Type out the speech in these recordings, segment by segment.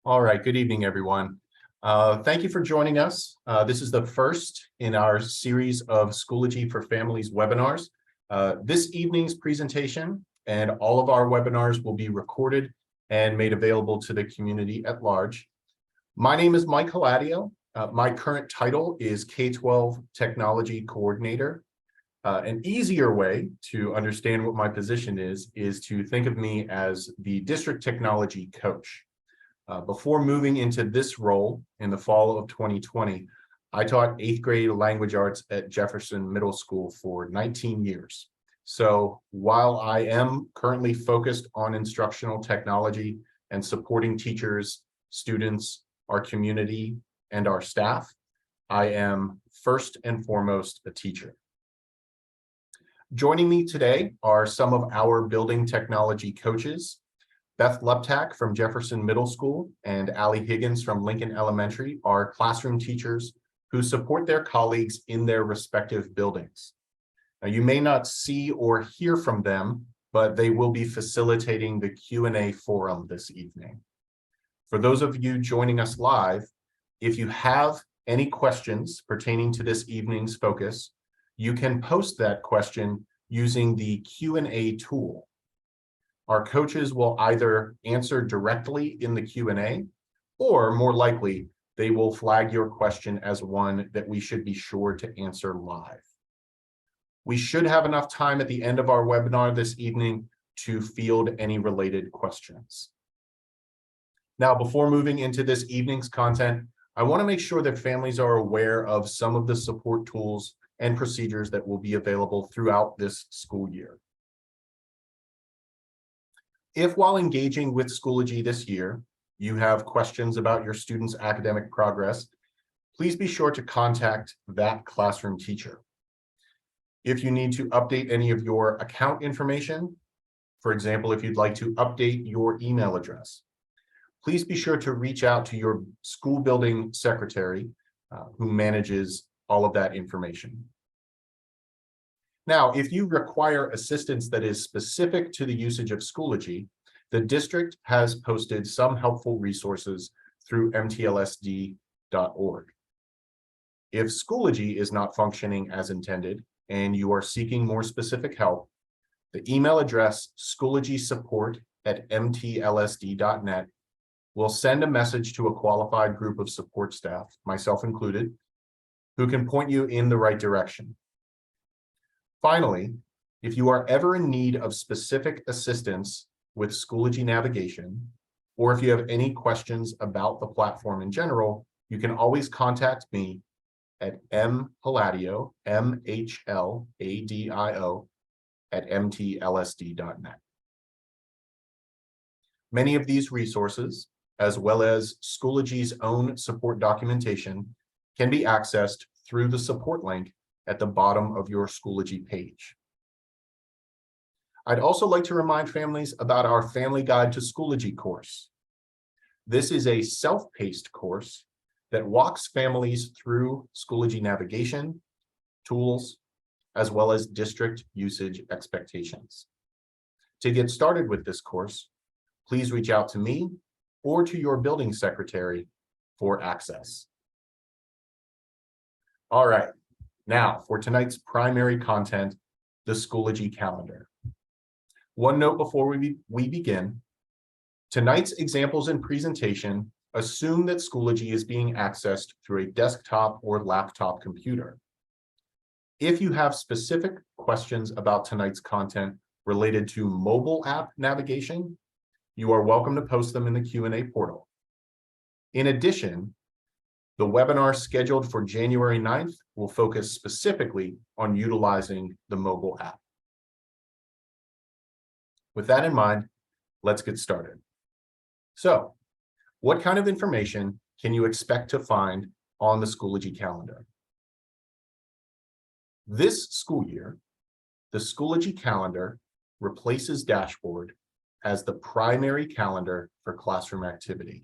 All right, good evening, everyone. Thank you for joining us. This is the first in our series of Schoology for Families webinars. This evening's presentation and all of our webinars will be recorded and made available to the community at large. My name is Mike Hladio. My current title is K-12 Technology Coordinator. An easier way to understand what my position is to think of me as the District Technology Coach. Before moving into this role in the fall of 2020, I taught 8th grade language arts at Jefferson Middle School for 19 years. So while I am currently focused on instructional technology and supporting teachers, students, our community, and our staff, I am first and foremost a teacher. Joining me today are some of our building technology coaches. Beth Leptak from Jefferson Middle School and Allie Higgins from Lincoln Elementary are classroom teachers who support their colleagues in their respective buildings. Now, you may not see or hear from them, but they will be facilitating the Q&A forum this evening. For those of you joining us live, if you have any questions pertaining to this evening's focus, you can post that question using the Q&A tool. Our coaches will either answer directly in the Q&A, or more likely, they will flag your question as one that we should be sure to answer live. We should have enough time at the end of our webinar this evening to field any related questions. Now, before moving into this evening's content, I want to make sure that families are aware of some of the support tools and procedures that will be available throughout this school year. If while engaging with Schoology this year, you have questions about your students' academic progress, please be sure to contact that classroom teacher. If you need to update any of your account information, for example, if you'd like to update your email address, please be sure to reach out to your school building secretary who manages all of that information. Now, if you require assistance that is specific to the usage of Schoology, the district has posted some helpful resources through mtlsd.org. If Schoology is not functioning as intended and you are seeking more specific help, the email address schoologysupport@mtlsd.net will send a message to a qualified group of support staff, myself included, who can point you in the right direction. Finally, if you are ever in need of specific assistance with Schoology navigation, or if you have any questions about the platform in general, you can always contact me at mhladio, mhladio, @mtlsd.net. Many of these resources, as well as Schoology's own support documentation, can be accessed through the support link at the bottom of your Schoology page. I'd also like to remind families about our Family Guide to Schoology course. This is a self-paced course that walks families through Schoology navigation, tools, as well as district usage expectations. To get started with this course, please reach out to me or to your building secretary for access. All right. Now, for tonight's primary content, the Schoology Calendar. One note before we begin, tonight's examples and presentation assume that Schoology is being accessed through a desktop or laptop computer. If you have specific questions about tonight's content related to mobile app navigation, you are welcome to post them in the Q&A portal. In addition, the webinar scheduled for January 9th will focus specifically on utilizing the mobile app. With that in mind, let's get started. So, what kind of information can you expect to find on the Schoology calendar? This school year, the Schoology calendar replaces Dashboard as the primary calendar for classroom activity.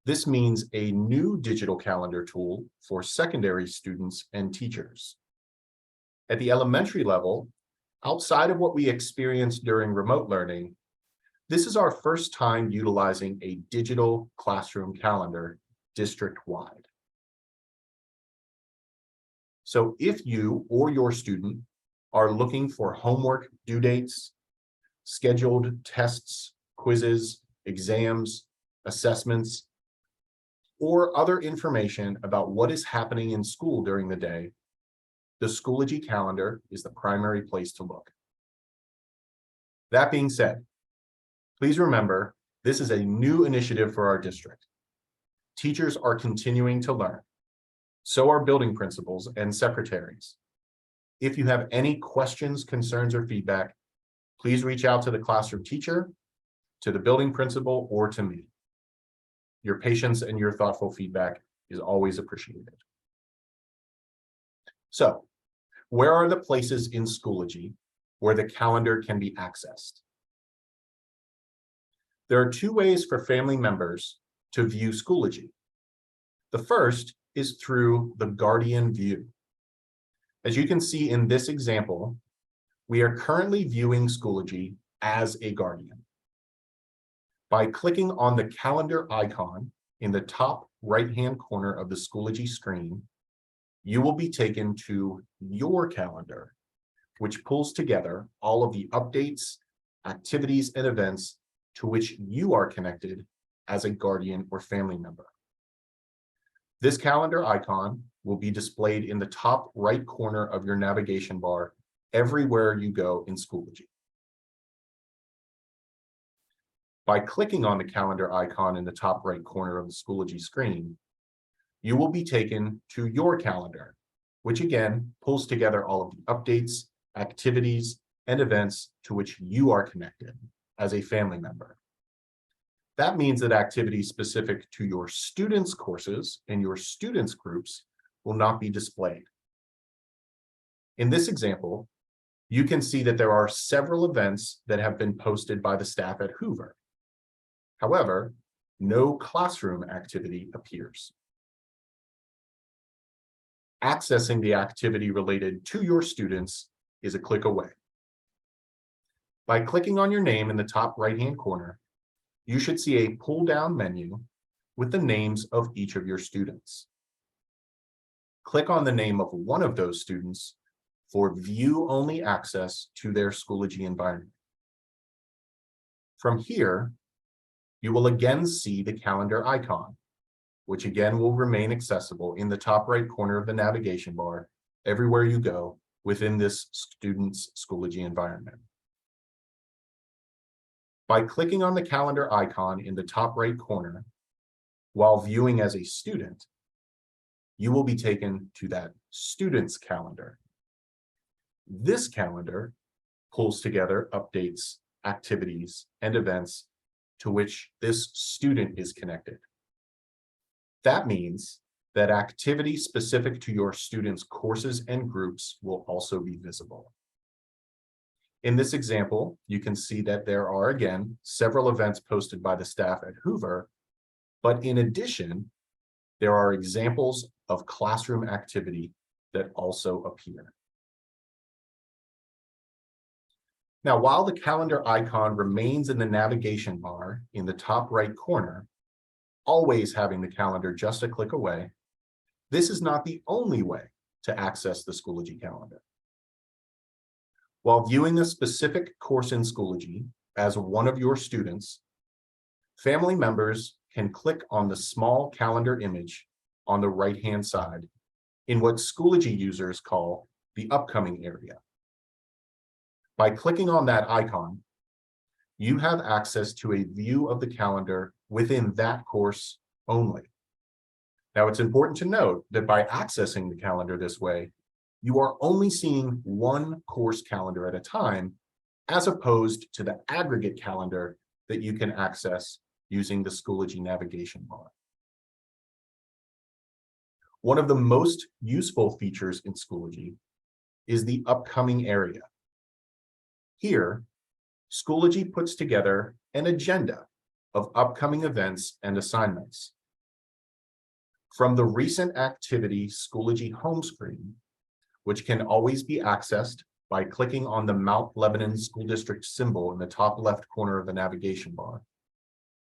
This means a new digital calendar tool for secondary students and teachers. At the elementary level, outside of what we experienced during remote learning, This is our first time utilizing a digital classroom calendar district-wide. So if you or your student are looking for homework due dates, scheduled tests, quizzes, exams, assessments, or other information about what is happening in school during the day, the Schoology Calendar is the primary place to look. That being said, please remember, this is a new initiative for our district. Teachers are continuing to learn. So are building principals and secretaries. If you have any questions, concerns, or feedback, please reach out to the classroom teacher, to the building principal, or to me. Your patience and your thoughtful feedback is always appreciated. So, where are the places in Schoology where the calendar can be accessed? There are two ways for family members to view Schoology. The first is through the Guardian view. As you can see in this example, we are currently viewing Schoology as a guardian. By clicking on the calendar icon in the top right-hand corner of the Schoology screen, you will be taken to your calendar, which pulls together all of the updates, activities, and events to which you are connected as a guardian or family member. This calendar icon will be displayed in the top right corner of your navigation bar everywhere you go in Schoology. By clicking on the calendar icon in the top right corner of the Schoology screen, you will be taken to your calendar, which again pulls together all of the updates, activities, and events to which you are connected as a family member. That means that activities specific to your students' courses and your students' groups will not be displayed. In this example, you can see that there are several events that have been posted by the staff at Hoover. However, no classroom activity appears. Accessing the activity related to your students is a click away. By clicking on your name in the top right-hand corner, you should see a pull-down menu with the names of each of your students. Click on the name of one of those students for view-only access to their Schoology environment. From here, you will again see the calendar icon, which again will remain accessible in the top right corner of the navigation bar everywhere you go within this student's Schoology environment. By clicking on the calendar icon in the top right corner, while viewing as a student, you will be taken to that student's calendar. This calendar pulls together updates, activities, and events to which this student is connected. That means that activities specific to your students' courses and groups will also be visible. In this example, you can see that there are, again, several events posted by the staff at Hoover, but in addition, there are examples of classroom activity that also appear. Now, while the calendar icon remains in the navigation bar in the top right corner, always having the calendar just a click away, this is not the only way to access the Schoology calendar. While viewing a specific course in Schoology as one of your students, family members can click on the small calendar image on the right-hand side in what Schoology users call the upcoming area. By clicking on that icon, you have access to a view of the calendar within that course only. Now, it's important to note that by accessing the calendar this way, you are only seeing one course calendar at a time, as opposed to the aggregate calendar that you can access using the Schoology navigation bar. One of the most useful features in Schoology is the upcoming area. Here, Schoology puts together an agenda of upcoming events and assignments. From the recent activity Schoology home screen, which can always be accessed by clicking on the Mount Lebanon School District symbol in the top left corner of the navigation bar.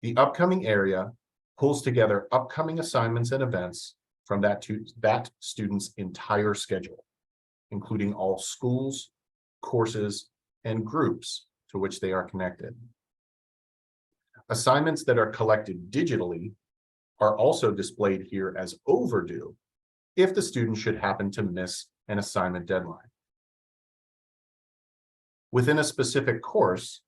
The upcoming area pulls together upcoming assignments and events from that student's entire schedule, including all schools, courses, and groups to which they are connected. Assignments that are collected digitally are also displayed here as overdue if the student should happen to miss an assignment deadline. Within a specific course,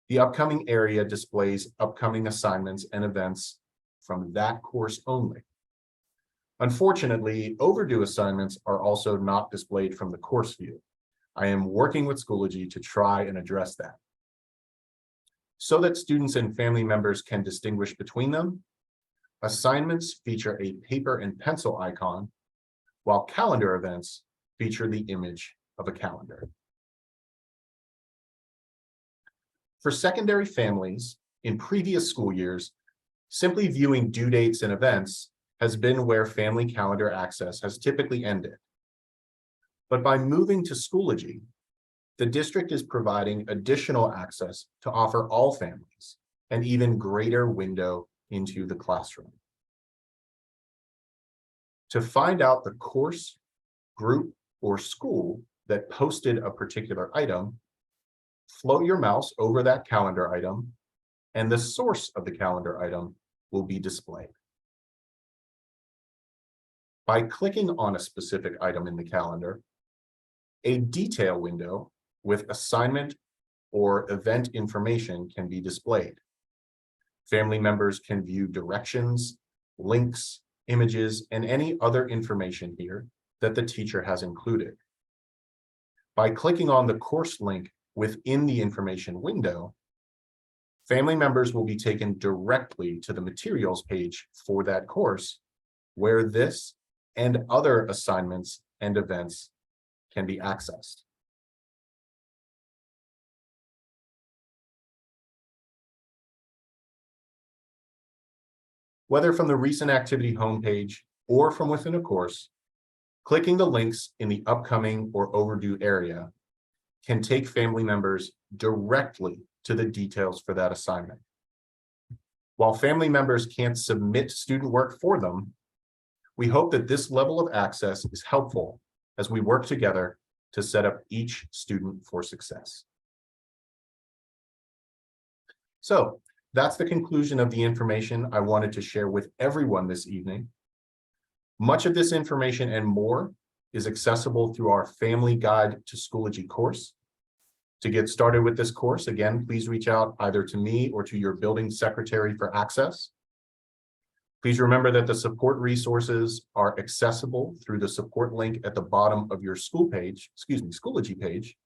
the upcoming area displays upcoming assignments and events from that course only. Unfortunately, overdue assignments are also not displayed from the course view. I am working with Schoology to try and address that. So that students and family members can distinguish between them, assignments feature a paper and pencil icon, while calendar events feature the image of a calendar. For secondary families, in previous school years, simply viewing due dates and events has been where family calendar access has typically ended. But by moving to Schoology, the district is providing additional access to offer all families an even greater window into the classroom. To find out the course, group, or school that posted a particular item, float your mouse over that calendar item, and the source of the calendar item will be displayed. By clicking on a specific item in the calendar, a detail window with assignment or event information can be displayed. Family members can view directions, links, images, and any other information here that the teacher has included. By clicking on the course link within the information window, family members will be taken directly to the materials page for that course, where this and other assignments and events can be accessed. Whether from the recent activity homepage or from within a course, clicking the links in the upcoming or overdue area can take family members directly to the details for that assignment. While family members can't submit student work for them, we hope that this level of access is helpful as we work together to set up each student for success. So that's the conclusion of the information I wanted to share with everyone this evening. Much of this information and more is accessible through our Family Guide to Schoology course. To get started with this course, again, please reach out either to me or to your building secretary for access. Please remember that the support resources are accessible through the support link at the bottom of your Schoology page.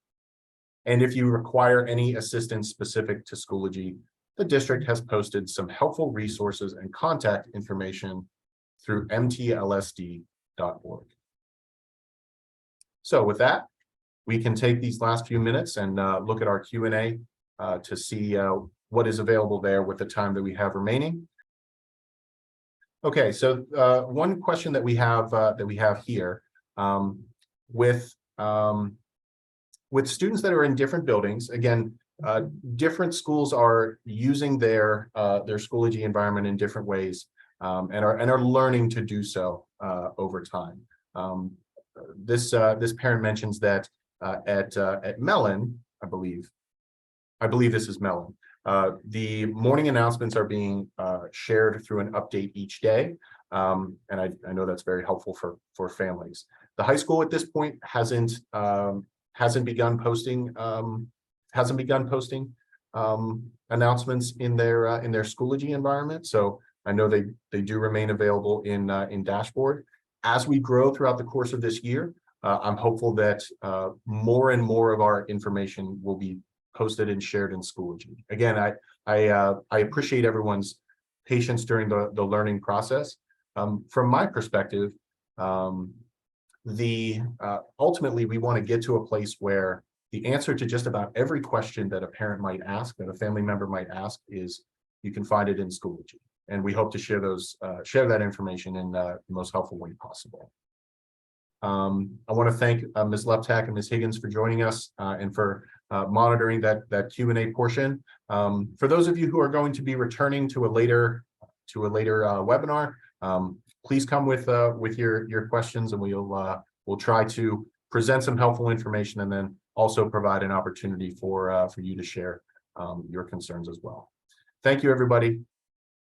And if you require any assistance specific to Schoology, the district has posted some helpful resources and contact information through mtlsd.org. So with that, we can take these last few minutes and look at our Q&A to see what is available there with the time that we have remaining. Okay, so one question that we have here with students that are in different buildings, again, different schools are using their Schoology environment in different ways and are learning to do so over time. This parent mentions that at Mellon, I believe this is Mellon. The morning announcements are being shared through an update each day, and I know that's very helpful for families. The high school at this point hasn't begun posting announcements in their Schoology environment. So I know they do remain available in Dashboard. As we grow throughout the course of this year, I'm hopeful that more and more of our information will be posted and shared in Schoology. Again, I appreciate everyone's patience during the learning process. From my perspective, ultimately we want to get to a place where the answer to just about every question that a parent might ask, that a family member might ask, is you can find it in Schoology. And we hope to share that information in the most helpful way possible. I want to thank Ms. Leptak and Ms. Higgins for joining us and for monitoring that Q&A portion. For those of you who are going to be returning to a later webinar, please come with your questions, and we'll try to present some helpful information and then also provide an opportunity for you to share your concerns as well. Thank you, everybody.